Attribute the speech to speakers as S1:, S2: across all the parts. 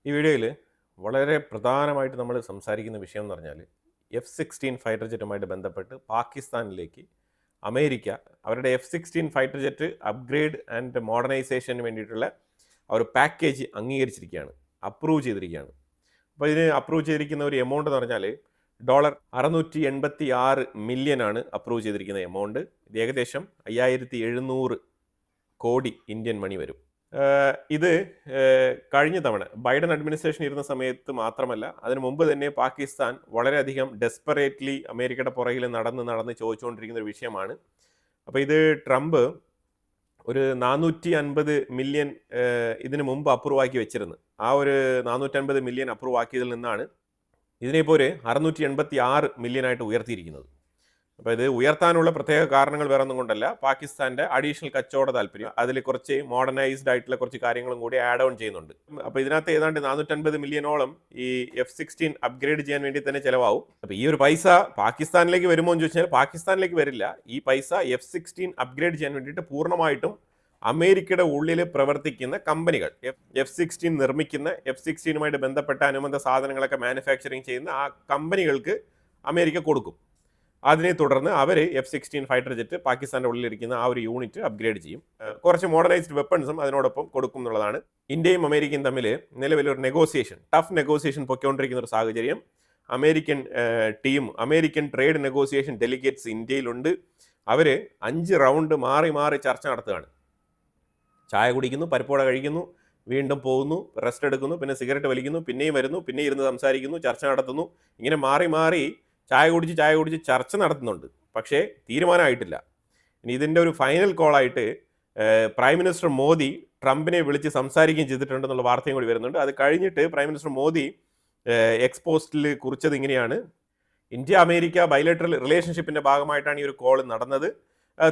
S1: ഈ വീഡിയോയിൽ വളരെ പ്രധാനമായിട്ട് നമ്മൾ സംസാരിക്കുന്ന വിഷയം എന്ന് പറഞ്ഞാൽ F-16 ഫൈറ്റർ ജെറ്റുമായിട്ട് ബന്ധപ്പെട്ട് പാകിസ്ഥാനിലേക്ക് അമേരിക്ക അവരുടെ F-16 fighter jet upgrade and മോഡേണൈസേഷന് വേണ്ടിയിട്ടുള്ള ഒരു പാക്കേജ് അംഗീകരിച്ചിരിക്കുകയാണ്, അപ്രൂവ് ചെയ്തിരിക്കുകയാണ്. അപ്പോൾ ഇതിന് അപ്രൂവ് ചെയ്തിരിക്കുന്ന ഒരു എമൗണ്ട് എന്ന് പറഞ്ഞാൽ $686 മില്യൺ ആണ് അപ്രൂവ് ചെയ്തിരിക്കുന്ന എമൗണ്ട്. ഇത് ഏകദേശം 5700 കോടി ഇന്ത്യൻ മണി വരും. ഇത് കഴിഞ്ഞ തവണ ബൈഡൻ അഡ്മിനിസ്ട്രേഷൻ ഇരുന്ന സമയത്ത് മാത്രമല്ല, അതിനു മുമ്പ് തന്നെ പാകിസ്ഥാൻ വളരെയധികം ഡെസ്പറേറ്റ്ലി അമേരിക്കയുടെ പുറകിൽ നടന്ന് ചോദിച്ചുകൊണ്ടിരിക്കുന്ന ഒരു വിഷയമാണ്. അപ്പോൾ ഇത് ട്രംപ് ഒരു 450 മില്യൺ ഇതിനു മുമ്പ് അപ്രൂവ് ആക്കി വെച്ചിരുന്നു. ആ ഒരു 450 മില്യൺ അപ്രൂവ് ആക്കിയതിൽ നിന്നാണ് ഇതിനെപ്പോൾ ഒരു 686 മില്യനായിട്ട് ഉയർത്തിയിരിക്കുന്നത്. അപ്പോൾ ഇത് ഉയർത്താനുള്ള പ്രത്യേക കാരണങ്ങൾ വേറെ ഒന്നും കൊണ്ടല്ല, പാകിസ്ഥാൻ്റെ അഡീഷണൽ കച്ചവട താല്പര്യം, അതിൽ കുറച്ച് മോഡേണൈസ്ഡ് ആയിട്ടുള്ള കുറച്ച് കാര്യങ്ങളും കൂടി ആഡ് ഓൺ ചെയ്യുന്നുണ്ട്. അപ്പോൾ ഇതിനകത്ത് ഏതാണ്ട് 450 മില്യണോളം ഈ F-16 അപ്ഗ്രേഡ് ചെയ്യാൻ വേണ്ടി തന്നെ ചിലവാകും. അപ്പോൾ ഈ ഒരു പൈസ പാകിസ്ഥാനിലേക്ക് വരുമോ എന്ന് ചോദിച്ചാൽ പാകിസ്ഥാനിലേക്ക് വരില്ല. ഈ പൈസ F-16 അപ്ഗ്രേഡ് ചെയ്യാൻ വേണ്ടിയിട്ട് പൂർണ്ണമായിട്ടും അമേരിക്കയുടെ ഉള്ളിൽ പ്രവർത്തിക്കുന്ന കമ്പനികൾ, F-16 നിർമ്മിക്കുന്ന, F-16 ബന്ധപ്പെട്ട അനുബന്ധ സാധനങ്ങളൊക്കെ മാനുഫാക്ചറിങ് ചെയ്യുന്ന ആ കമ്പനികൾക്ക് അമേരിക്ക കൊടുക്കും. അതിനെ തുടർന്ന് അവർ F-16 ഫൈറ്റർ ജെറ്റ് പാകിസ്ഥാൻ്റെ ഉള്ളിലിരിക്കുന്ന ആ ഒരു യൂണിറ്റ് അപ്ഗ്രേഡ് ചെയ്യും. കുറച്ച് മോഡേണൈസ്ഡ് വെപ്പൺസും അതിനോടൊപ്പം കൊടുക്കും എന്നുള്ളതാണ്. ഇന്ത്യയും അമേരിക്കയും തമ്മിൽ നിലവിലൊരു ടഫ് നെഗോസിയേഷൻ പൊയ്ക്കൊണ്ടിരിക്കുന്ന ഒരു സാഹചര്യം. അമേരിക്കൻ ട്രേഡ് നെഗോസിയേഷൻ ഡെലിഗേറ്റ്സ് ഇന്ത്യയിലുണ്ട്. അവർ 5 റൗണ്ട് മാറി ചർച്ച നടത്തുകയാണ്. ചായ കുടിക്കുന്നു, പരിപ്പോട കഴിക്കുന്നു, വീണ്ടും പോകുന്നു, റെസ്റ്റ് എടുക്കുന്നു, പിന്നെ സിഗരറ്റ് വലിക്കുന്നു, പിന്നെയും വരുന്നു, പിന്നെ ഇരുന്ന് സംസാരിക്കുന്നു, ചർച്ച നടത്തുന്നു. ഇങ്ങനെ മാറി ചായ കുടിച്ച് ചർച്ച നടത്തുന്നുണ്ട്. പക്ഷേ തീരുമാനമായിട്ടില്ല. ഇനി ഇതിൻ്റെ ഒരു ഫൈനൽ കോളായിട്ട് പ്രൈം മിനിസ്റ്റർ മോദി ട്രംപിനെ വിളിച്ച് സംസാരിക്കുകയും ചെയ്തിട്ടുണ്ടെന്നുള്ള വാർത്തയും കൂടി വരുന്നുണ്ട്. അത് കഴിഞ്ഞിട്ട് പ്രൈം മിനിസ്റ്റർ മോദി എക്സ് പോസ്റ്റിൽ കുറിച്ചത് ഇങ്ങനെയാണ്: ഇന്ത്യ അമേരിക്ക ബൈലേറ്ററൽ റിലേഷൻഷിപ്പിൻ്റെ ഭാഗമായിട്ടാണ് ഈ ഒരു കോൾ നടന്നത്.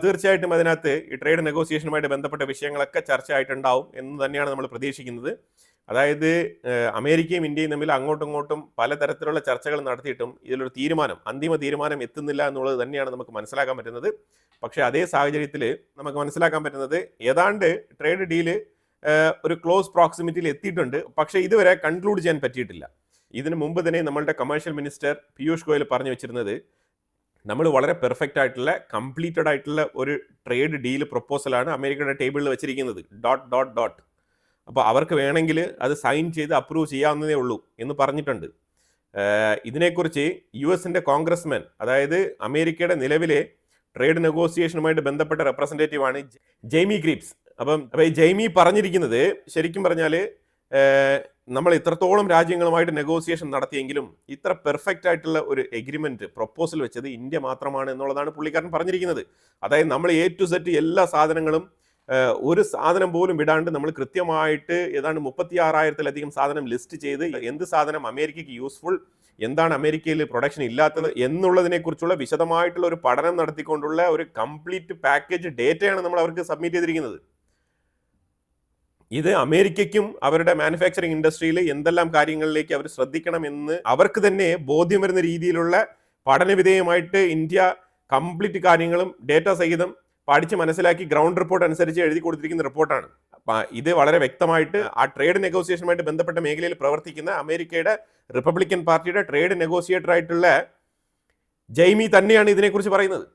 S1: തീർച്ചയായിട്ടും അതിനകത്ത് ഈ ട്രേഡ് നെഗോസിയേഷനുമായിട്ട് ബന്ധപ്പെട്ട വിഷയങ്ങളൊക്കെ ചർച്ചയായിട്ടുണ്ടാവും എന്ന് തന്നെയാണ് നമ്മൾ പ്രതീക്ഷിക്കുന്നത്. അതായത് അമേരിക്കയും ഇന്ത്യയും തമ്മിൽ അങ്ങോട്ടും ഇങ്ങോട്ടും പലതരത്തിലുള്ള ചർച്ചകൾ നടത്തിയിട്ടും ഇതിലൊരു അന്തിമ തീരുമാനം എത്തുന്നില്ല എന്നുള്ളത് തന്നെയാണ് നമുക്ക് മനസ്സിലാക്കാൻ പറ്റുന്നത്. പക്ഷേ അതേ സാഹചര്യത്തിൽ നമുക്ക് മനസ്സിലാക്കാൻ പറ്റുന്നത് ഏതാണ്ട് ട്രേഡ് ഡീല് ഒരു ക്ലോസ് പ്രോക്സിമിറ്റിയിൽ എത്തിയിട്ടുണ്ട്. പക്ഷേ ഇതുവരെ കൺക്ലൂഡ് ചെയ്യാൻ പറ്റിയിട്ടില്ല. ഇതിനു മുമ്പ് തന്നെ നമ്മളുടെ കമേഴ്ഷ്യൽ മിനിസ്റ്റർ പീയൂഷ് ഗോയൽ പറഞ്ഞു വെച്ചിരുന്നത്, നമ്മൾ വളരെ പെർഫെക്റ്റ് ആയിട്ടുള്ള കംപ്ലീറ്റഡ് ആയിട്ടുള്ള ഒരു ട്രേഡ് ഡീൽ പ്രൊപ്പോസലാണ് അമേരിക്കയുടെ ടേബിളിൽ വെച്ചിരിക്കുന്നത്. ഡോട്ട്. അപ്പോൾ അവർക്ക് വേണമെങ്കിൽ അത് സൈൻ ചെയ്ത് അപ്രൂവ് ചെയ്യാവുന്നതേ ഉള്ളൂ എന്ന് പറഞ്ഞിട്ടുണ്ട്. ഇതിനെക്കുറിച്ച് US കോൺഗ്രസ്മാൻ, അതായത് അമേരിക്കയുടെ നിലവിലെ ട്രേഡ് നെഗോസിയേഷനുമായിട്ട് ബന്ധപ്പെട്ട റെപ്രസെൻറ്റേറ്റീവാണ് ജെയ്മി ഗ്രീപ്സ്. അപ്പം ഈ ജെയ്മി പറഞ്ഞിരിക്കുന്നത്, ശരിക്കും പറഞ്ഞാൽ നമ്മൾ ഇത്രത്തോളം രാജ്യങ്ങളുമായിട്ട് നെഗോസിയേഷൻ നടത്തിയെങ്കിലും ഇത്ര പെർഫെക്റ്റ് ആയിട്ടുള്ള ഒരു എഗ്രിമെൻറ്റ് പ്രൊപ്പോസൽ വെച്ചത് ഇന്ത്യ മാത്രമാണ് എന്നുള്ളതാണ് പുള്ളിക്കാരൻ പറഞ്ഞിരിക്കുന്നത്. അതായത് നമ്മൾ A to Z എല്ലാ സാധനങ്ങളും, ഒരു സാധനം പോലും വിടാണ്ട് നമ്മൾ കൃത്യമായിട്ട് ഏതാണ്ട് 36,000-ലധികം സാധനം ലിസ്റ്റ് ചെയ്ത് എന്ത് സാധനം അമേരിക്കയ്ക്ക് യൂസ്ഫുൾ, എന്താണ് അമേരിക്കയിൽ പ്രൊഡക്ഷൻ ഇല്ലാത്തത് എന്നുള്ളതിനെക്കുറിച്ചുള്ള വിശദമായിട്ടുള്ള ഒരു പഠനം നടത്തിക്കൊണ്ടുള്ള ഒരു കംപ്ലീറ്റ് പാക്കേജ് ഡേറ്റയാണ് നമ്മൾ അവർക്ക് സബ്മിറ്റ് ചെയ്തിരിക്കുന്നത്. ഇത് അമേരിക്കയ്ക്കും അവരുടെ മാനുഫാക്ചറിങ് ഇൻഡസ്ട്രിയിൽ എന്തെല്ലാം കാര്യങ്ങളിലേക്ക് അവർ ശ്രദ്ധിക്കണമെന്ന് അവർക്ക് തന്നെ ബോധ്യം വരുന്ന രീതിയിലുള്ള പഠനവിധേയമായിട്ട് ഇന്ത്യ കംപ്ലീറ്റ് കാര്യങ്ങളും ഡേറ്റ സഹിതം പഠിച്ച് മനസ്സിലാക്കി ഗ്രൗണ്ട് റിപ്പോർട്ട് അനുസരിച്ച് എഴുതി കൊടുത്തിരിക്കുന്ന റിപ്പോർട്ടാണ്. ഇത് വളരെ വ്യക്തമായിട്ട് ആ ട്രേഡ് നെഗോസിയേഷനുമായിട്ട് ബന്ധപ്പെട്ട മേഖലയിൽ പ്രവർത്തിക്കുന്ന അമേരിക്കയുടെ റിപ്പബ്ലിക്കൻ പാർട്ടിയുടെ ട്രേഡ് നെഗോസിയേറ്റർ ആയിട്ടുള്ള ജെയ്മി തന്നെയാണ് ഇതിനെക്കുറിച്ച് പറയുന്നത്.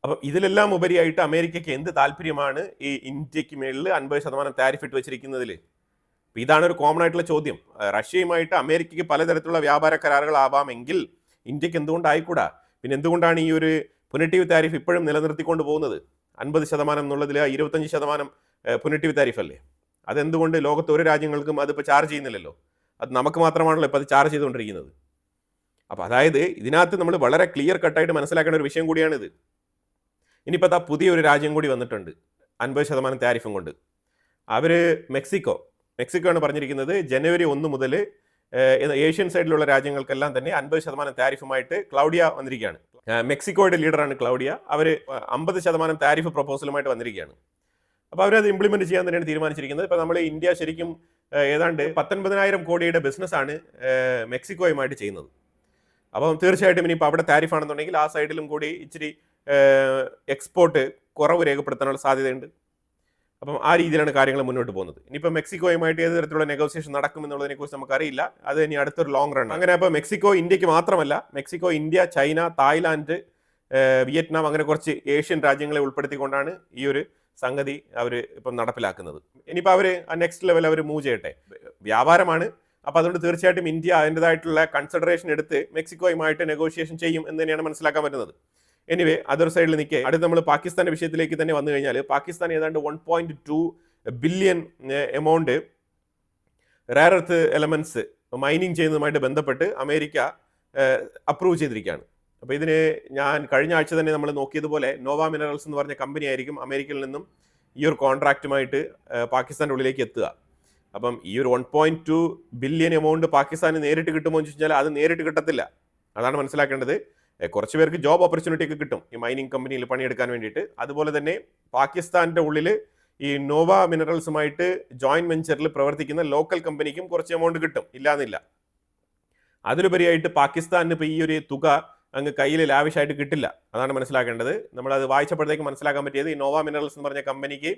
S1: അപ്പം ഇതിലെല്ലാം ഉപരിയായിട്ട് അമേരിക്കയ്ക്ക് എന്ത് താല്പര്യമാണ് ഈ ഇന്ത്യക്ക് മേളിൽ 50% താരിഫ് ഇട്ട് വെച്ചിരിക്കുന്നതിൽ? ഇതാണ് ഒരു കോമൺ ആയിട്ടുള്ള ചോദ്യം. റഷ്യയുമായിട്ട് അമേരിക്കയ്ക്ക് പലതരത്തിലുള്ള വ്യാപാര കരാറുകളാവാമെങ്കിൽ ഇന്ത്യക്ക് എന്തുകൊണ്ടായിക്കൂടാ? പിന്നെ എന്തുകൊണ്ടാണ് ഈ ഒരു പുനറ്റീവ് താരിഫ് ഇപ്പോഴും നിലനിർത്തിക്കൊണ്ട് പോകുന്നത്? 50% എന്നുള്ളതിൽ 25% പുനറ്റീവ് താരിഫ് അല്ലേ? അതെന്തുകൊണ്ട് ലോകത്ത് ഒരു രാജ്യങ്ങൾക്കും അതിപ്പോൾ ചാർജ് ചെയ്യുന്നില്ലല്ലോ? അത് നമുക്ക് മാത്രമാണല്ലോ ഇപ്പോൾ അത് ചാർജ് ചെയ്തുകൊണ്ടിരിക്കുന്നത്. അപ്പോൾ അതായത് ഇതിനകത്ത് നമ്മൾ വളരെ ക്ലിയർ കട്ടായിട്ട് മനസ്സിലാക്കേണ്ട ഒരു വിഷയം കൂടിയാണിത്. ഇനിയിപ്പോൾ പുതിയൊരു രാജ്യം കൂടി വന്നിട്ടുണ്ട് 50% താരിഫും കൊണ്ട്. അവർ മെക്സിക്കോ ആണ് പറഞ്ഞിരിക്കുന്നത്. ജനുവരി 1 മുതൽ ഏഷ്യൻ സൈഡിലുള്ള രാജ്യങ്ങൾക്കെല്ലാം തന്നെ 50% താരിഫുമായിട്ട് ക്ലൗഡിയ വന്നിരിക്കുകയാണ്. മെക്സിക്കോയുടെ ലീഡറാണ് ക്ലൗഡിയ. അവർ 50% താരിഫ് പ്രൊപ്പോസലുമായിട്ട് വന്നിരിക്കുകയാണ്. അപ്പോൾ അവരത് ഇംപ്ലിമെൻറ്റ് ചെയ്യാൻ തന്നെയാണ് തീരുമാനിച്ചിരിക്കുന്നത്. ഇപ്പോൾ നമ്മൾ ഇന്ത്യ ശരിക്കും ഏതാണ്ട് 19,000 കോടിയുടെ ബിസിനസ്സാണ് മെക്സിക്കോയുമായിട്ട് ചെയ്യുന്നത്. അപ്പം തീർച്ചയായിട്ടും ഇനിയിപ്പോൾ അവിടെ താരിഫാണെന്നുണ്ടെങ്കിൽ ആ സൈഡിലും കൂടി ഇച്ചിരി എക്സ്പോർട്ട് കുറവ് രേഖപ്പെടുത്താനുള്ള സാധ്യതയുണ്ട്. അപ്പം ആ രീതിയിലാണ് കാര്യങ്ങൾ മുന്നോട്ട് പോകുന്നത്. ഇനിയിപ്പോൾ മെക്സിക്കോയുമായിട്ട് ഏത് തരത്തിലുള്ള നെഗോസിയേഷൻ നടക്കും എന്നുള്ളതിനെക്കുറിച്ച് നമുക്കറിയില്ല. അത് ഇനി അടുത്തൊരു ലോങ് റൺ. അങ്ങനെ അപ്പോൾ മെക്സിക്കോ ഇന്ത്യക്ക് മാത്രമല്ല, Mexico, India, China, Thailand, Vietnam, അങ്ങനെ കുറച്ച് ഏഷ്യൻ രാജ്യങ്ങളെ ഉൾപ്പെടുത്തിക്കൊണ്ടാണ് ഈ ഒരു സംഗതി അവർ ഇപ്പം നടപ്പിലാക്കുന്നത്. ഇനിയിപ്പോൾ അവർ ആ നെക്സ്റ്റ് ലെവൽ അവർ മൂവ് ചെയ്യട്ടെ. വ്യാപാരമാണ്. അപ്പോൾ അതുകൊണ്ട് തീർച്ചയായിട്ടും ഇന്ത്യ അതിൻ്റെതായിട്ടുള്ള കൺസിഡറേഷൻ എടുത്ത് മെക്സിക്കോയുമായിട്ട് നെഗോഷിയേഷൻ ചെയ്യും എന്ന് തന്നെയാണ് മനസ്സിലാക്കാൻ പറ്റുന്നത്. എനിവേ, അതൊരു സൈഡിൽ നിൽക്കേ, അടുത്ത് നമ്മൾ പാകിസ്ഥാന്റെ വിഷയത്തിലേക്ക് തന്നെ വന്നു കഴിഞ്ഞാൽ, പാകിസ്ഥാൻ ഏതാണ്ട് 1.2 billion amount rare earth elements mining ചെയ്യുന്നതുമായിട്ട് ബന്ധപ്പെട്ട് അമേരിക്ക അപ്രൂവ് ചെയ്തിരിക്കുകയാണ്. അപ്പോൾ ഇതിന് ഞാൻ കഴിഞ്ഞ ആഴ്ച തന്നെ നമ്മൾ നോക്കിയതുപോലെ നോവ മിനറൽസ് എന്ന് പറഞ്ഞ കമ്പനി ആയിരിക്കും അമേരിക്കയിൽ നിന്നും ഈ ഒരു കോൺട്രാക്റ്റുമായിട്ട് പാകിസ്ഥാൻ്റെ ഉള്ളിലേക്ക് എത്തുക. അപ്പം ഈ ഒരു 1.2 ബില്യൺ എമൗണ്ട് പാകിസ്ഥാന് നേരിട്ട് കിട്ടുമോ എന്ന് ചോദിച്ചാൽ അത് നേരിട്ട് കിട്ടത്തില്ല. അതാണ് മനസ്സിലാക്കേണ്ടത്. കുറച്ച് പേർക്ക് ജോബ് ഓപ്പർച്യൂണിറ്റി ഒക്കെ കിട്ടും ഈ മൈനിങ് കമ്പനിയിൽ പണിയെടുക്കാൻ വേണ്ടിയിട്ട്. അതുപോലെ തന്നെ പാകിസ്ഥാൻ്റെ ഉള്ളിൽ ഈ നോവ മിനറൽസുമായിട്ട് ജോയിന്റ് വെഞ്ചറിൽ പ്രവർത്തിക്കുന്ന ലോക്കൽ കമ്പനിക്കും കുറച്ച് എമൗണ്ട് കിട്ടും, ഇല്ലാന്നില്ല. അതിലുപരിയായിട്ട് പാകിസ്ഥാനിന് ഇപ്പോൾ ഈ ഒരു തുക അങ്ങ് കയ്യിൽ ലാവിഷായിട്ട് കിട്ടില്ല. അതാണ് മനസ്സിലാക്കേണ്ടത്. നമ്മളത് വായിച്ചപ്പോഴത്തേക്ക് മനസ്സിലാക്കാൻ പറ്റിയത്, ഈ നോവ മിനറൽസ് എന്ന് പറഞ്ഞ കമ്പനിക്ക്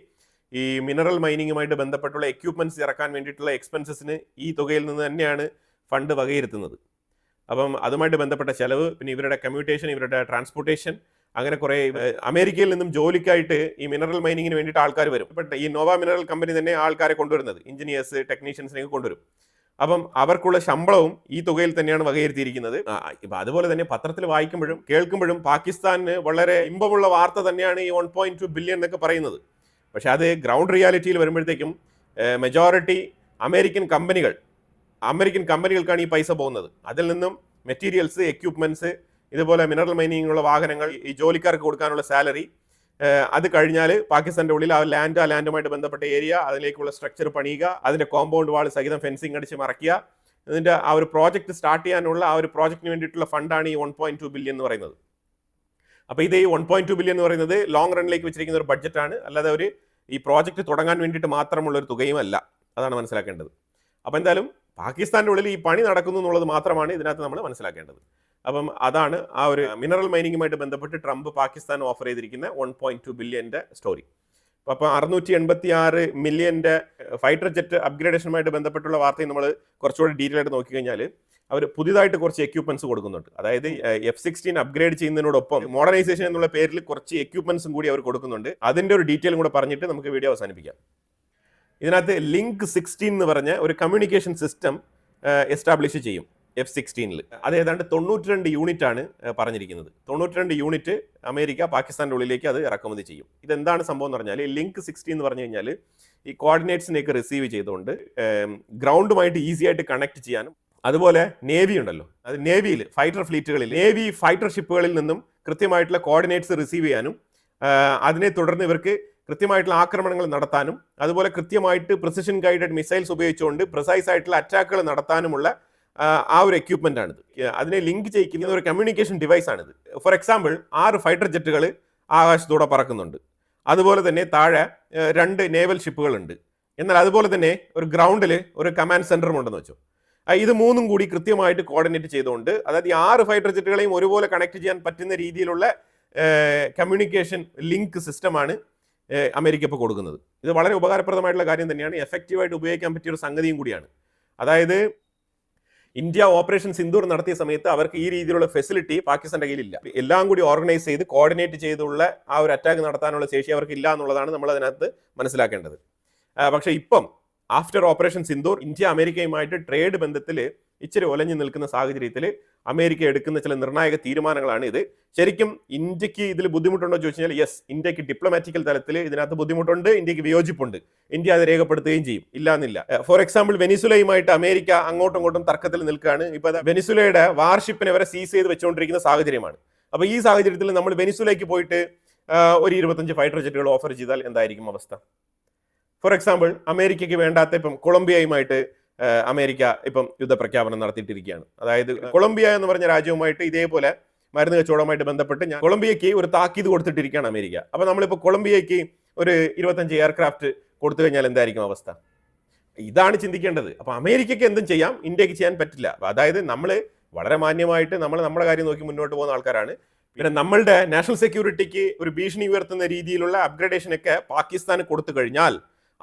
S1: ഈ മിനറൽ മൈനിങ്ങുമായിട്ട് ബന്ധപ്പെട്ടുള്ള എക്യുപ്മെന്റ്സ് ഇറക്കാൻ വേണ്ടിയിട്ടുള്ള എക്സ്പെൻസസിന് ഈ തുകയിൽ നിന്ന് തന്നെയാണ് ഫണ്ട് വകയിരുത്തുന്നത്. അപ്പം അതുമായിട്ട് ബന്ധപ്പെട്ട ചെലവ്, പിന്നെ ഇവരുടെ കമ്മ്യൂട്ടേഷൻ, ഇവരുടെ ട്രാൻസ്പോർട്ടേഷൻ, അങ്ങനെ കുറേ അമേരിക്കയിൽ നിന്നും ജോലിക്കായിട്ട് ഈ മിനറൽ മൈനിങ്ങിന് വേണ്ടിയിട്ട് ആൾക്കാർ വരും. ഇപ്പം ഈ നോവ മിനറൽ കമ്പനി തന്നെ ആൾക്കാരെ കൊണ്ടുവരുന്നത്, എഞ്ചിനീയേഴ്സ്, ടെക്നീഷ്യൻസിനെയൊക്കെ കൊണ്ടുവരും. അപ്പം അവർക്കുള്ള ശമ്പളവും ഈ തുകയിൽ തന്നെയാണ് വകയിരുത്തിയിരിക്കുന്നത്. ഇപ്പം അതുപോലെ തന്നെ പത്രത്തിൽ വായിക്കുമ്പോഴും കേൾക്കുമ്പോഴും പാകിസ്ഥാന് വളരെ ഇമ്പമുള്ള വാർത്ത തന്നെയാണ് ഈ 1.2 ബില്യൺ എന്നൊക്കെ പറയുന്നത്. പക്ഷെ അത് ഗ്രൗണ്ട് റിയാലിറ്റിയിൽ വരുമ്പോഴത്തേക്കും മെജോറിറ്റി അമേരിക്കൻ കമ്പനികൾക്കാണ് ഈ പൈസ പോകുന്നത്. അതിൽ നിന്നും മെറ്റീരിയൽസ്, എക്യുപ്മെന്റ്സ്, ഇതുപോലെ മിനറൽ മൈനിങ്ങിനുള്ള വാഹനങ്ങൾ, ഈ ജോലിക്കാർക്ക് കൊടുക്കാനുള്ള സാലറി, അത് കഴിഞ്ഞാൽ പാകിസ്ഥാൻ്റെ ഉള്ളിൽ ആ ലാൻഡുമായിട്ട് ബന്ധപ്പെട്ട ഏരിയ, അതിലേക്കുള്ള സ്ട്രക്ചർ പണിയുക, അതിൻ്റെ കോമ്പൗണ്ട് വാൾ സഹിതം ഫെൻസിങ് അടിച്ച് മറയ്ക്കുക, ഇതിൻ്റെ ആ ഒരു പ്രോജക്റ്റ് സ്റ്റാർട്ട് ചെയ്യാനുള്ള ആ ഒരു പ്രോജക്റ്റിന് വേണ്ടിയിട്ടുള്ള ഫണ്ടാണ് ഈ 1.2 ബില്യൺ എന്ന് പറയുന്നത്. അപ്പോൾ ഇത് ഈ 1.2 ബില്യൺ എന്ന് പറയുന്നത് ലോങ് റണ്ണിലേക്ക് വെച്ചിരിക്കുന്ന ഒരു ബഡ്ജറ്റാണ്, അല്ലാതെ ഒരു ഈ പ്രോജക്റ്റ് തുടങ്ങാൻ വേണ്ടിയിട്ട് മാത്രമുള്ളൊരു തുകയും അല്ല. അതാണ് മനസ്സിലാക്കേണ്ടത്. അപ്പോൾ എന്തായാലും പാകിസ്ഥാൻ്റെ ഉള്ളിൽ ഈ പണി നടക്കുന്നു എന്നുള്ളത് മാത്രമാണ് ഇതിനകത്ത് നമ്മൾ മനസ്സിലാക്കേണ്ടത്. അപ്പം അതാണ് ആ ഒരു മിനറൽ മൈനിങ്ങുമായിട്ട് ബന്ധപ്പെട്ട് ട്രംപ് പാകിസ്ഥാൻ ഓഫർ ചെയ്തിരിക്കുന്ന 1.2 ബില്യൻ്റെ സ്റ്റോറി. അപ്പോൾ 686 മില്യൻ്റെ ഫൈറ്റർ ജെറ്റ് അപ്ഗ്രേഡേഷനുമായിട്ട് ബന്ധപ്പെട്ടുള്ള വാർത്തയും നമ്മൾ കുറച്ചുകൂടി ഡീറ്റെയിൽ ആയിട്ട് നോക്കിക്കഴിഞ്ഞാൽ, അവർ പുതിയതായിട്ട് കുറച്ച് എക്യുപ്മെന്റ്സ് കൊടുക്കുന്നുണ്ട്. അതായത് F-16 അപ്ഗ്രേഡ് ചെയ്യുന്നതിനോടൊപ്പം മോഡേണൈസേഷൻ എന്നുള്ള പേരിൽ കുറച്ച് എക്യുപ്മെന്റ്സും കൂടി അവർ കൊടുക്കുന്നുണ്ട്. അതിൻ്റെ ഒരു ഡീറ്റെയിലും കൂടെ പറഞ്ഞിട്ട് നമുക്ക് വീഡിയോ അവസാനിപ്പിക്കാം. ഇതിനകത്ത് ലിങ്ക് 16 എന്ന് പറഞ്ഞ ഒരു കമ്മ്യൂണിക്കേഷൻ സിസ്റ്റം എസ്റ്റാബ്ലിഷ് ചെയ്യും F-16. അത് ഏതാണ്ട് 92 യൂണിറ്റ് ആണ് പറഞ്ഞിരിക്കുന്നത്. 92 യൂണിറ്റ് അമേരിക്ക പാകിസ്ഥാൻ്റെ ഉള്ളിലേക്ക് അത് ഇറക്കുമതി ചെയ്യും. ഇതെന്താണ് സംഭവം എന്ന് പറഞ്ഞാൽ, ലിങ്ക് 16 എന്ന് പറഞ്ഞു കഴിഞ്ഞാൽ ഈ കോർഡിനേറ്റ്സിനെയൊക്കെ റിസീവ് ചെയ്തുകൊണ്ട് ഗ്രൗണ്ടുമായിട്ട് ഈസി ആയിട്ട് കണക്ട് ചെയ്യാനും, അതുപോലെ നേവി ഉണ്ടല്ലോ, അത് നേവിയിൽ ഫൈറ്റർ ഫ്ലീറ്റുകളിൽ, നേവി ഫൈറ്റർ ഷിപ്പുകളിൽ നിന്നും കൃത്യമായിട്ടുള്ള കോർഡിനേറ്റ്സ് റിസീവ് ചെയ്യാനും, അതിനെ തുടർന്ന് ഇവർക്ക് കൃത്യമായിട്ടുള്ള ആക്രമണങ്ങൾ നടത്താനും, അതുപോലെ കൃത്യമായിട്ട് പ്രിസിഷൻ ഗൈഡഡ് മിസൈൽസ് ഉപയോഗിച്ചുകൊണ്ട് പ്രിസൈസ് ആയിട്ടുള്ള അറ്റാക്കുകൾ നടത്താനുമുള്ള ആ ഒരു എക്യുപ്മെന്റ് ആണിത്. അതിനെ ലിങ്ക് ചെയ്യിക്കുന്ന ഒരു കമ്മ്യൂണിക്കേഷൻ ഡിവൈസ് ആണിത്. ഫോർ എക്സാമ്പിൾ 6 ഫൈറ്റർ ജെറ്റുകൾ ആകാശത്തൂടെ പറക്കുന്നുണ്ട്. അതുപോലെ തന്നെ താഴെ 2 നേവൽ ഷിപ്പുകളുണ്ട്. എന്നാൽ അതുപോലെ തന്നെ ഒരു ഗ്രൗണ്ടിൽ ഒരു കമാൻഡ് സെന്ററും ഉണ്ടെന്ന് വെച്ചു. ഇത് മൂന്നും കൂടി കൃത്യമായിട്ട് കോർഡിനേറ്റ് ചെയ്തുകൊണ്ട്, അതായത് ഈ 6 ഫൈറ്റർ ജെറ്റുകളെയും ഒരുപോലെ കണക്ട് ചെയ്യാൻ പറ്റുന്ന രീതിയിലുള്ള കമ്മ്യൂണിക്കേഷൻ ലിങ്ക് സിസ്റ്റമാണ് അമേരിക്ക ഇപ്പോൾ കൊടുക്കുന്നത്. ഇത് വളരെ ഉപകാരപ്രദമായിട്ടുള്ള കാര്യം തന്നെയാണ്. എഫക്റ്റീവായിട്ട് ഉപയോഗിക്കാൻ പറ്റിയ ഒരു സംഗതിയും കൂടിയാണ്. അതായത് ഇന്ത്യ ഓപ്പറേഷൻ സിന്ദൂർ നടത്തിയ സമയത്ത് അവർക്ക് ഈ രീതിയിലുള്ള ഫെസിലിറ്റി പാകിസ്ഥാന്റെ കയ്യിലില്ല. എല്ലാം കൂടി ഓർഗനൈസ് ചെയ്ത് കോർഡിനേറ്റ് ചെയ്തുള്ള ആ ഒരു അറ്റാക്ക് നടത്താനുള്ള ശേഷി അവർക്ക് ഇല്ല എന്നുള്ളതാണ് നമ്മൾ അതിനകത്ത് മനസ്സിലാക്കേണ്ടത്. പക്ഷേ ഇപ്പം ആഫ്റ്റർ ഓപ്പറേഷൻ സിന്ദൂർ ഇന്ത്യ അമേരിക്കയുമായിട്ട് ട്രേഡ് ബന്ധത്തിൽ ഇച്ചിരി ഒലഞ്ഞു നിൽക്കുന്ന സാഹചര്യത്തിൽ അമേരിക്ക എടുക്കുന്ന ചില നിർണായക തീരുമാനങ്ങളാണ് ഇത്. ശരിക്കും ഇന്ത്യക്ക് ഇതിൽ ബുദ്ധിമുട്ടുണ്ടോ എന്ന് ചോദിച്ചാൽ യെസ്, ഇന്ത്യക്ക് ഡിപ്ലോമാറ്റിക്കൽ തലത്തിൽ ഇതിനകത്ത് ബുദ്ധിമുട്ടുണ്ട്, ഇന്ത്യക്ക് വിയോജിപ്പുണ്ട്. ഇന്ത്യ അത് രേഖപ്പെടുത്തുകയും ചെയ്യും, ഇല്ലാന്നില്ല. ഫോർ എക്സാമ്പിൾ വെനിസുലയുമായിട്ട് അമേരിക്ക അങ്ങോട്ടും ഇങ്ങോട്ടും തർക്കത്തിൽ നിൽക്കുകയാണ്. ഇപ്പൊ വെനിസുലയുടെ വാർഷിപ്പിനെ വരെ സീസ് ചെയ്ത് വെച്ചുകൊണ്ടിരിക്കുന്ന സാഹചര്യമാണ്. അപ്പോൾ ഈ സാഹചര്യത്തിൽ നമ്മൾ വെനിസുലയ്ക്ക് പോയിട്ട് ഒരു 25 ഫൈറ്റർ ജെറ്റുകൾ ഓഫർ ചെയ്താൽ എന്തായിരിക്കും അവസ്ഥ? ഫോർ എക്സാമ്പിൾ അമേരിക്കയ്ക്ക് വേണ്ടാത്ത ഇപ്പം കൊളംബിയയുമായിട്ട് അമേരിക്ക ഇപ്പം യുദ്ധപ്രഖ്യാപനം നടത്തിയിട്ടിരിക്കുകയാണ്. അതായത് കൊളംബിയ എന്ന് പറഞ്ഞ രാജ്യവുമായിട്ട് ഇതേപോലെ മരുന്ന് കച്ചവടവുമായിട്ട് ബന്ധപ്പെട്ട് കൊളംബിയയ്ക്ക് ഒരു താക്കീത് കൊടുത്തിട്ടിരിക്കുകയാണ് അമേരിക്ക. അപ്പോൾ നമ്മളിപ്പോൾ കൊളംബിയയ്ക്ക് ഒരു 25 എയർക്രാഫ്റ്റ് കൊടുത്തു കഴിഞ്ഞാൽ എന്തായിരിക്കും അവസ്ഥ? ഇതാണ് ചിന്തിക്കേണ്ടത്. അപ്പോൾ അമേരിക്കയ്ക്ക് എന്തും ചെയ്യാം, ഇന്ത്യക്ക് ചെയ്യാൻ പറ്റില്ല. അതായത് നമ്മൾ വളരെ മാന്യമായിട്ട് നമ്മുടെ കാര്യം നോക്കി മുന്നോട്ട് പോകുന്ന ആൾക്കാരാണ്. പിന്നെ നമ്മളുടെ നാഷണൽ സെക്യൂരിറ്റിക്ക് ഒരു ഭീഷണി ഉയർത്തുന്ന രീതിയിലുള്ള അപ്ഗ്രഡേഷനൊക്കെ പാകിസ്ഥാന് കൊടുത്തു കഴിഞ്ഞാൽ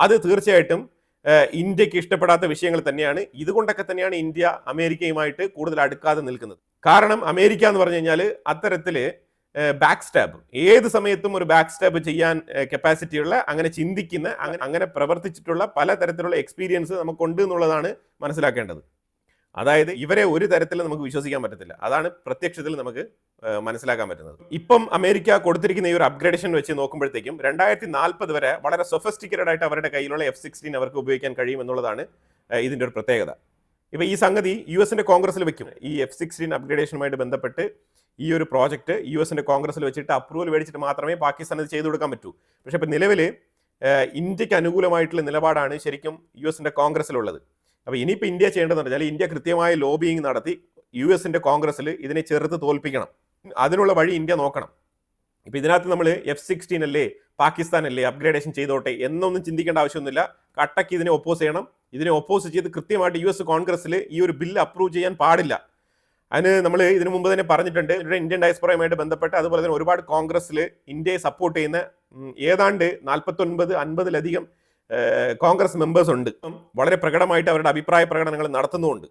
S1: അത് തീർച്ചയായിട്ടും ഇന്ത്യക്ക് ഇഷ്ടപ്പെടാത്ത വിഷയങ്ങൾ തന്നെയാണ്. ഇതുകൊണ്ടൊക്കെ തന്നെയാണ് ഇന്ത്യ അമേരിക്കയുമായിട്ട് കൂടുതൽ അടുക്കാതെ നിൽക്കുന്നത്. കാരണം അമേരിക്ക എന്ന് പറഞ്ഞു കഴിഞ്ഞാൽ അത്തരത്തില് ബാക്ക് സ്റ്റാബ്, ഏത് സമയത്തും ഒരു ബാക്ക് സ്റ്റാബ് ചെയ്യാൻ കപ്പാസിറ്റിയുള്ള, അങ്ങനെ ചിന്തിക്കുന്ന, അങ്ങനെ പ്രവർത്തിച്ചിട്ടുള്ള പല തരത്തിലുള്ള എക്സ്പീരിയൻസ് നമുക്കുണ്ട് എന്നുള്ളതാണ് മനസ്സിലാക്കേണ്ടത്. അതായത് ഇവരെ ഒരു തരത്തിൽ നമുക്ക് വിശ്വസിക്കാൻ പറ്റത്തില്ല. അതാണ് പ്രത്യക്ഷത്തിൽ നമുക്ക് മനസ്സിലാക്കാൻ പറ്റുന്നത്. ഇപ്പം അമേരിക്ക കൊടുത്തിരിക്കുന്ന ഈ ഒരു അപ്ഗ്രേഡേഷൻ വെച്ച് നോക്കുമ്പോഴത്തേക്കും 2040 വരെ വളരെ സൊഫിസ്റ്റിക്കേറ്റഡ് ആയിട്ട് അവരുടെ കയ്യിലുള്ള F-16 അവർക്ക് ഉപയോഗിക്കാൻ കഴിയും എന്നുള്ളതാണ് ഇതിന്റെ ഒരു പ്രത്യേകത. ഇപ്പൊ ഈ സംഗതി US കോൺഗ്രസിൽ വെക്കും. ഈ F-16 അപ്ഗ്രേഡേഷനുമായിട്ട് ബന്ധപ്പെട്ട് ഈ ഒരു പ്രോജക്റ്റ് US കോൺഗ്രസിൽ വെച്ചിട്ട് അപ്രൂവൽ മേടിച്ചിട്ട് മാത്രമേ പാകിസ്ഥാൻ അത് ചെയ്തു കൊടുക്കാൻ പറ്റൂ. പക്ഷെ ഇപ്പൊ നിലവിൽ ഇന്ത്യക്ക് അനുകൂലമായിട്ടുള്ള നിലപാടാണ് ശരിക്കും US കോൺഗ്രസിലുള്ളത്. അപ്പോൾ ഇനിയിപ്പോൾ ഇന്ത്യ ചെയ്യേണ്ടതെന്ന് പറഞ്ഞാൽ ഇന്ത്യ കൃത്യമായ ലോബിയിങ് നടത്തി US കോൺഗ്രസിൽ ഇതിനെ ചെറുത്ത് തോൽപ്പിക്കണം. അതിനുള്ള വഴി ഇന്ത്യ നോക്കണം. ഇപ്പം ഇതിനകത്ത് നമ്മൾ F-16 അല്ലേ, പാകിസ്ഥാൻ അല്ലേ അപ്ഗ്രേഡേഷൻ ചെയ്തോട്ടെ എന്നൊന്നും ചിന്തിക്കേണ്ട ആവശ്യമൊന്നുമില്ല. കട്ടക്ക് ഇതിനെ ഒപ്പോസ് ചെയ്യണം. ഇതിനെ ഒപ്പോസ് ചെയ്ത് കൃത്യമായിട്ട് US കോൺഗ്രസിൽ ഈ ഒരു ബില്ല് അപ്രൂവ് ചെയ്യാൻ പാടില്ല. അതിന് നമ്മൾ ഇതിനു മുമ്പ് തന്നെ പറഞ്ഞിട്ടുണ്ട്. ഇവിടെ ഇന്ത്യൻ ഡയസ്പൊറയുമായിട്ട് ബന്ധപ്പെട്ട് അതുപോലെ തന്നെ ഒരുപാട് കോൺഗ്രസിൽ ഇന്ത്യയെ സപ്പോർട്ട് ചെയ്യുന്ന ഏതാണ്ട് 49-50 കോൺഗ്രസ് മെമ്പേഴ്സ് ഉണ്ട്. വളരെ പ്രകടമായിട്ട് അവരുടെ അഭിപ്രായ പ്രകടനങ്ങൾ നടത്തുന്നുമുണ്ട്.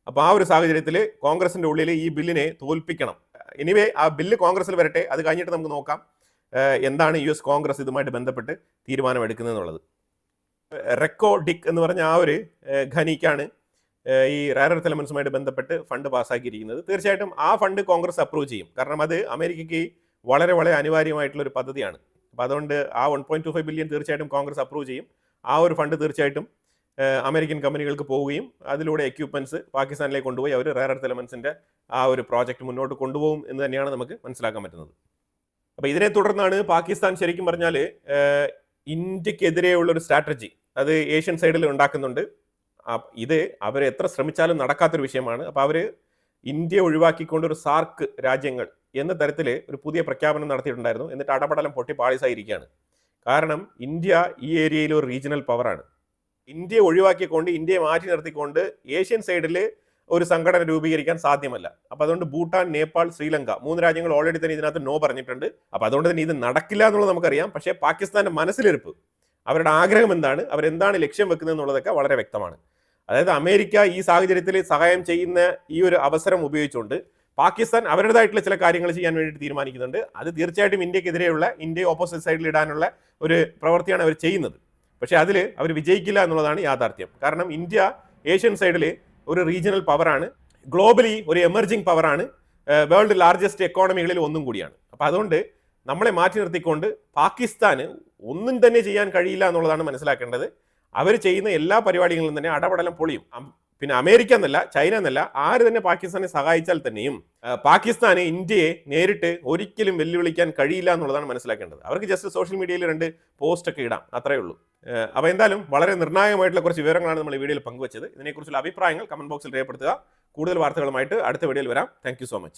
S1: അപ്പോൾ ആ ഒരു സാഹചര്യത്തിൽ കോൺഗ്രസിന്റെ ഉള്ളിൽ ഈ ബില്ലിനെ തോൽപ്പിക്കണം. എനിവേ ആ ബില്ല് കോൺഗ്രസിൽ വരട്ടെ, അത് കഴിഞ്ഞിട്ട് നമുക്ക് നോക്കാം എന്താണ് US കോൺഗ്രസ് ഇതുമായിട്ട് ബന്ധപ്പെട്ട് തീരുമാനമെടുക്കുന്നത് എന്നുള്ളത്. റെക്കോ ഡിക് എന്ന് പറഞ്ഞ ആ ഒരു ഖനിക്കാണ് ഈ റയർ എർത്ത് എലമെന്റ്സുമായിട്ട് ബന്ധപ്പെട്ട് ഫണ്ട് പാസ്സാക്കിയിരിക്കുന്നത്. തീർച്ചയായിട്ടും ആ ഫണ്ട് കോൺഗ്രസ് അപ്രൂവ് ചെയ്യും. കാരണം അത് അമേരിക്കയ്ക്ക് വളരെ വളരെ അനിവാര്യമായിട്ടുള്ള ഒരു പദ്ധതിയാണ്. അപ്പോൾ അതുകൊണ്ട് ആ 1.25 ബില്യൺ തീർച്ചയായിട്ടും കോൺഗ്രസ് അപ്രൂവ് ചെയ്യും. ആ ഒരു ഫണ്ട് തീർച്ചയായിട്ടും അമേരിക്കൻ കമ്പനികൾക്ക് പോവുകയും അതിലൂടെ എക്യുപ്മെന്റ്സ് പാകിസ്ഥാനിലേക്ക് കൊണ്ടുപോയി അവർ റയർ എർത്ത് എലമെന്റ്സിന്റെ ആ ഒരു പ്രോജക്റ്റ് മുന്നോട്ട് കൊണ്ടുപോകും എന്ന് തന്നെയാണ് നമുക്ക് മനസ്സിലാക്കാൻ പറ്റുന്നത്. അപ്പോൾ ഇതിനെ തുടർന്നാണ് പാകിസ്ഥാൻ ശരിക്കും പറഞ്ഞാൽ ഇന്ത്യക്കെതിരെയുള്ള ഒരു സ്ട്രാറ്റജി അത് ഏഷ്യൻ സൈഡിൽ ഉണ്ടാക്കുന്നുണ്ട്. ഇത് അവർ എത്ര ശ്രമിച്ചാലും നടക്കാത്തൊരു വിഷയമാണ്. അപ്പോൾ അവർ ഇന്ത്യ ഒഴിവാക്കിക്കൊണ്ട് ഒരു സാർക്ക് രാജ്യങ്ങൾ എന്ന തരത്തിൽ ഒരു പുതിയ പ്രഖ്യാപനം നടത്തിയിട്ടുണ്ടായിരുന്നു. എന്നിട്ട് അടപടലം പൊട്ടി പാളിസായിരിക്കുകയാണ്. കാരണം ഇന്ത്യ ഈ ഏരിയയിൽ ഒരു റീജിയണൽ പവറാണ്. ഇന്ത്യയെ ഒഴിവാക്കിക്കൊണ്ട്, ഇന്ത്യയെ മാറ്റി നിർത്തിക്കൊണ്ട് ഏഷ്യൻ സൈഡിൽ ഒരു സംഘടന രൂപീകരിക്കാൻ സാധ്യമല്ല. അപ്പോൾ അതുകൊണ്ട് ഭൂട്ടാൻ, നേപ്പാൾ, ശ്രീലങ്ക 3 രാജ്യങ്ങൾ ഓൾറെഡി തന്നെ ഇതിനകത്ത് നോ പറഞ്ഞിട്ടുണ്ട്. അപ്പോൾ അതുകൊണ്ട് തന്നെ ഇത് നടക്കില്ല എന്നുള്ളത് നമുക്കറിയാം. പക്ഷേ പാകിസ്ഥാന്റെ മനസ്സിലിരിപ്പ്, അവരുടെ ആഗ്രഹം എന്താണ്, അവരെന്താണ് ലക്ഷ്യം വെക്കുന്നത് എന്നുള്ളതൊക്കെ വളരെ വ്യക്തമാണ്. അതായത് അമേരിക്ക ഈ സാഹചര്യത്തിൽ സഹായം ചെയ്യുന്ന ഈ ഒരു അവസരം ഉപയോഗിച്ചുകൊണ്ട് പാകിസ്ഥാൻ അവരുടേതായിട്ടുള്ള ചില കാര്യങ്ങൾ ചെയ്യാൻ വേണ്ടിയിട്ട് തീരുമാനിക്കുന്നുണ്ട്. അത് തീർച്ചയായിട്ടും ഇന്ത്യക്കെതിരെയുള്ള, ഇന്ത്യയെ ഓപ്പോസിറ്റ് സൈഡിൽ ഇടാനുള്ള ഒരു പ്രവൃത്തിയാണ് അവർ ചെയ്യുന്നത്. പക്ഷേ അതിൽ അവർ വിജയിക്കില്ല എന്നുള്ളതാണ് യാഥാർത്ഥ്യം. കാരണം ഇന്ത്യ ഏഷ്യൻ സൈഡിൽ ഒരു റീജിയണൽ പവറാണ്, ഗ്ലോബലി ഒരു എമർജിങ് പവറാണ്, വേൾഡ് ലാർജസ്റ്റ് എക്കോണമികളിൽ ഒന്നും കൂടിയാണ്. അപ്പോൾ അതുകൊണ്ട് നമ്മളെ മാറ്റി നിർത്തിക്കൊണ്ട് പാകിസ്ഥാന് ഒന്നും തന്നെ ചെയ്യാൻ കഴിയില്ല എന്നുള്ളതാണ് മനസ്സിലാക്കേണ്ടത്. അവർ ചെയ്യുന്ന എല്ലാ പരിപാടികളിലും തന്നെ അടപടലം പൊളിയും. പിന്നെ അമേരിക്ക എന്നല്ല, ചൈന എന്നല്ല, ആര് തന്നെ പാകിസ്ഥാനെ സഹായിച്ചാൽ തന്നെയും പാകിസ്ഥാന് ഇന്ത്യയെ നേരിട്ട് ഒരിക്കലും വെല്ലുവിളിക്കാൻ കഴിയില്ല എന്നുള്ളതാണ് മനസ്സിലാക്കേണ്ടത്. അവർക്ക് ജസ്റ്റ് സോഷ്യൽ മീഡിയയിൽ 2 പോസ്റ്റൊക്കെ ഇടാം, അത്രയേ ഉള്ളൂ. അപ്പോൾ എന്തായാലും വളരെ നിർണായകമായിട്ടുള്ള കുറച്ച് വിവരങ്ങളാണ് നമ്മൾ ഈ വീഡിയോയിൽ പങ്കുവച്ചത്. ഇതിനെക്കുറിച്ചുള്ള അഭിപ്രായങ്ങൾ കമന്റ് ബോക്സിൽ രേഖപ്പെടുത്തുക. കൂടുതൽ വാർത്തകളുമായിട്ട് അടുത്ത വീഡിയോയിൽ വരാം. Thank you so much.